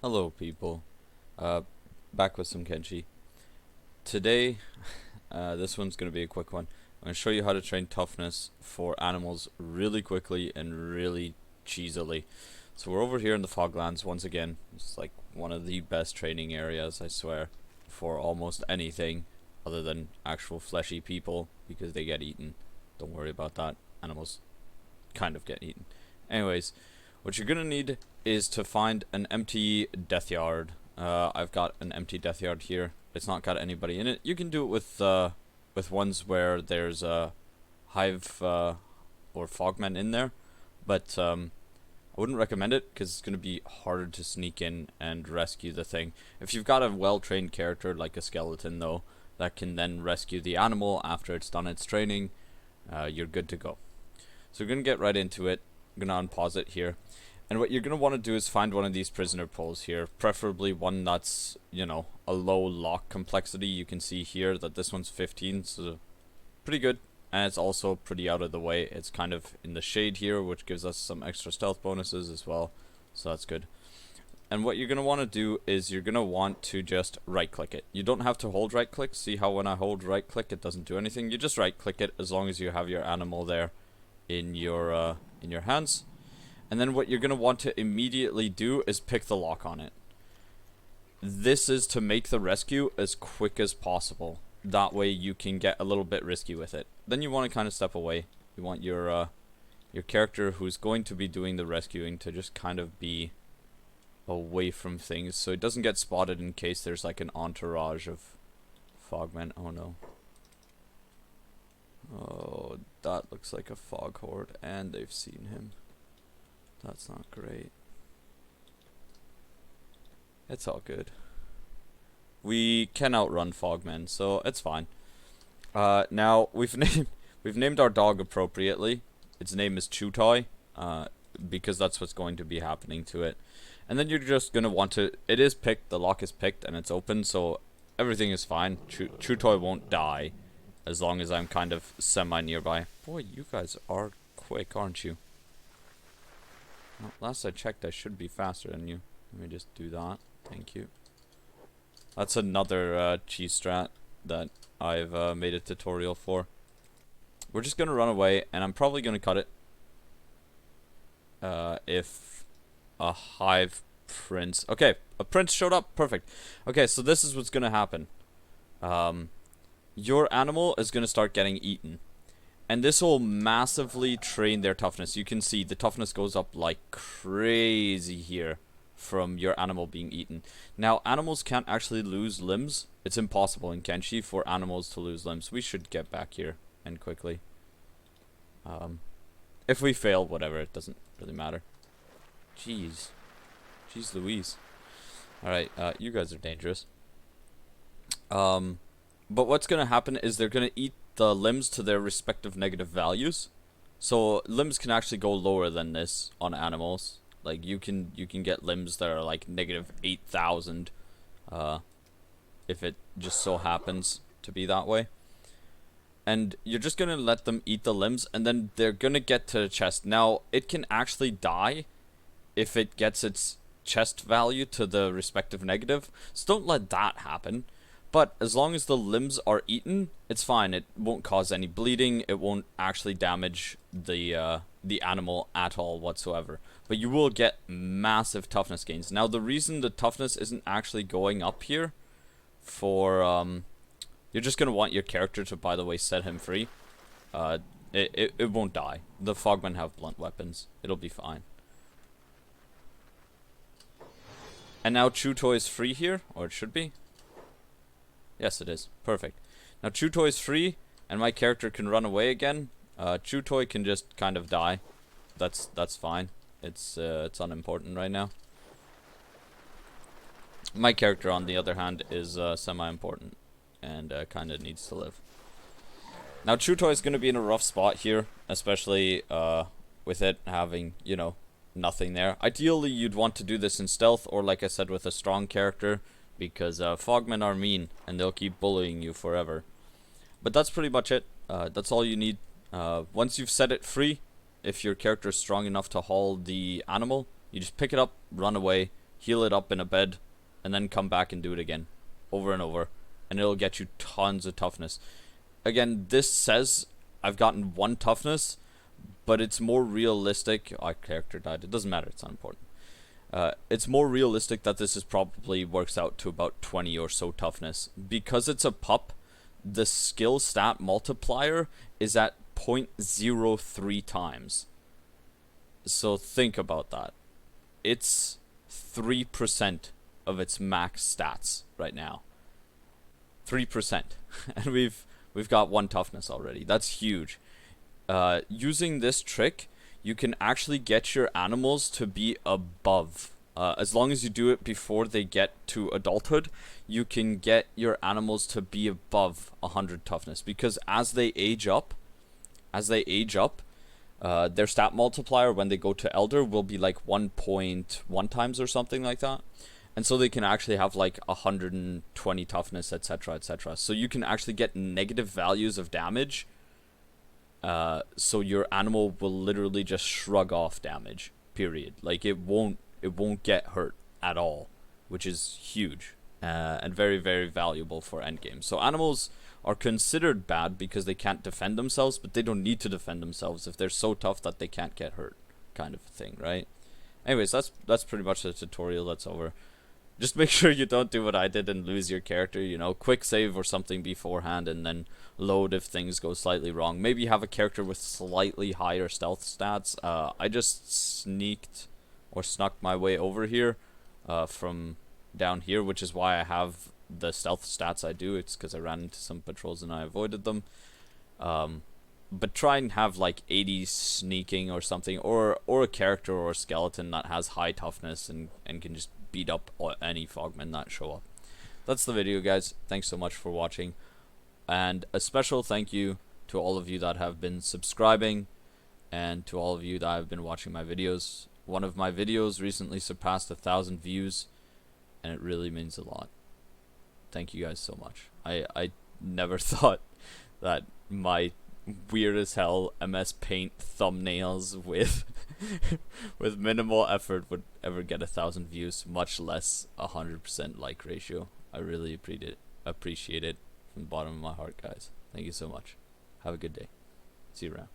Hello people, uh, back with some Kenshi. Today, this one's going to be a quick one. I'm going to show you how to train toughness for animals really quickly and really cheesily. So we're over here in the Foglands once again. It's like one of the best training areas, I swear, for almost anything other than actual fleshy people because they get eaten. Don't worry about that. Animals kind of get eaten. Anyways, what you're gonna need is to find an empty death yard. I've got an empty death yard here. It's not got anybody in it. You can do it with ones where there's a hive or fogmen in there, but I wouldn't recommend it because it's gonna be harder to sneak in and rescue the thing. If you've got a well-trained character like a skeleton, though, that can then rescue the animal after it's done its training, you're good to go. So we're gonna get right into it. I'm gonna unpause it here. And what you're going to want to do is find one of these prisoner poles here, preferably one that's, you know, a low lock complexity. You can see here that this one's 15, so pretty good. And it's also pretty out of the way. It's kind of in the shade here, which gives us some extra stealth bonuses as well, so that's good. And what you're going to want to do is you're going to want to just right click it. You don't have to hold right click. See how when I hold right click it doesn't do anything? You just right click it as long as you have your animal there in your hands. And then what you're going to want to immediately do is pick the lock on it. This is to make the rescue as quick as possible. That way you can get a little bit risky with it. Then you want to kind of step away. You want your character who's going to be doing the rescuing to just kind of be away from things, so it doesn't get spotted in case there's like an entourage of fogmen. Oh no. Oh, that looks like a fog horde, and they've seen him. That's not great. It's all good. We can outrun fogmen, so it's fine. Now we've named our dog appropriately. Its name is Chutoy, because that's what's going to be happening to it. And then you're just gonna want to. It is picked. The lock is picked, and it's open, so everything is fine. Chutoy won't die, as long as I'm kind of semi nearby. Boy, you guys are quick, aren't you? Well, last I checked, I should be faster than you. Let me just do that. Thank you. That's another cheese strat that I've made a tutorial for. We're just going to run away, and I'm probably going to cut it. If a hive prince... Okay, a prince showed up. Perfect. Okay, so this is what's going to happen. Your animal is going to start getting eaten. And this will massively train their toughness. You can see the toughness goes up like crazy here from your animal being eaten. Now, animals can't actually lose limbs. It's impossible in Kenshi for animals to lose limbs. We should get back here and quickly. If we fail, whatever, it doesn't really matter. Jeez. Jeez Louise. Alright, you guys are dangerous. But what's going to happen is they're going to eat the limbs to their respective negative values. So limbs can actually go lower than this on animals. Like you can get limbs that are like negative 8,000 if it just so happens to be that way. And you're just gonna let them eat the limbs, and then they're gonna get to the chest. Now it can actually die if it gets its chest value to the respective negative, so don't let that happen. But as long as the limbs are eaten, it's fine. It won't cause any bleeding. It won't actually damage the animal at all whatsoever. But you will get massive toughness gains. Now, the reason the toughness isn't actually going up here for... you're just going to want your character to, by the way, set him free. It won't die. The fogmen have blunt weapons. It'll be fine. And now Chutoy is free here, or it should be. Yes, it is. Perfect. Now Chutoy is free, and my character can run away again. Chutoy can just kind of die. That's fine. It's unimportant right now. My character, on the other hand, is semi-important and kind of needs to live. Now Chutoy is going to be in a rough spot here, especially with it having, you know, nothing there. Ideally, you'd want to do this in stealth, or like I said, with a strong character. Because fogmen are mean, and they'll keep bullying you forever. But that's pretty much it. That's all you need. Once you've set it free, if your character is strong enough to haul the animal, you just pick it up, run away, heal it up in a bed, and then come back and do it again, over and over, and it'll get you tons of toughness. Again, this says I've gotten 1 toughness, but it's more realistic. Our character died. It doesn't matter. It's not important. It's more realistic that this is probably works out to about 20 or so toughness. Because it's a pup, the skill stat multiplier is at 0.03 times. So think about that. It's 3% of its max stats right now. 3%. And we've got 1 toughness already. That's huge. Using this trick, you can actually get your animals to be above. As long as you do it before they get to adulthood, you can get your animals to be above 100 toughness. Because as they age up, their stat multiplier when they go to elder will be like 1.1 times or something like that. And so they can actually have like 120 toughness, etc., etc. So you can actually get negative values of damage. So your animal will literally just shrug off damage, period. Like it won't get hurt at all, which is huge and very, very valuable for endgame. So animals are considered bad because they can't defend themselves, but they don't need to defend themselves if they're so tough that they can't get hurt, kind of thing, right? Anyways, that's pretty much the tutorial. That's over. Just make sure you don't do what I did and lose your character, you know, quick save or something beforehand and then load if things go slightly wrong. Maybe have a character with slightly higher stealth stats. I just snuck my way over here from down here, which is why I have the stealth stats I do. It's because I ran into some patrols and I avoided them. But try and have like 80 sneaking or something, or a character or a skeleton that has high toughness and can just beat up any fogmen that show up. That's the video, guys. Thanks so much for watching, and a special thank you to all of you that have been subscribing and to all of you that have been watching my videos. One of my videos recently surpassed 1,000 views, and it really means a lot. Thank you guys so much. I never thought that my weird as hell MS Paint thumbnails with with minimal effort would ever get 1,000 views, much less 100% like ratio. I really appreciate it from the bottom of my heart, guys. Thank you so much. Have a good day. See you around.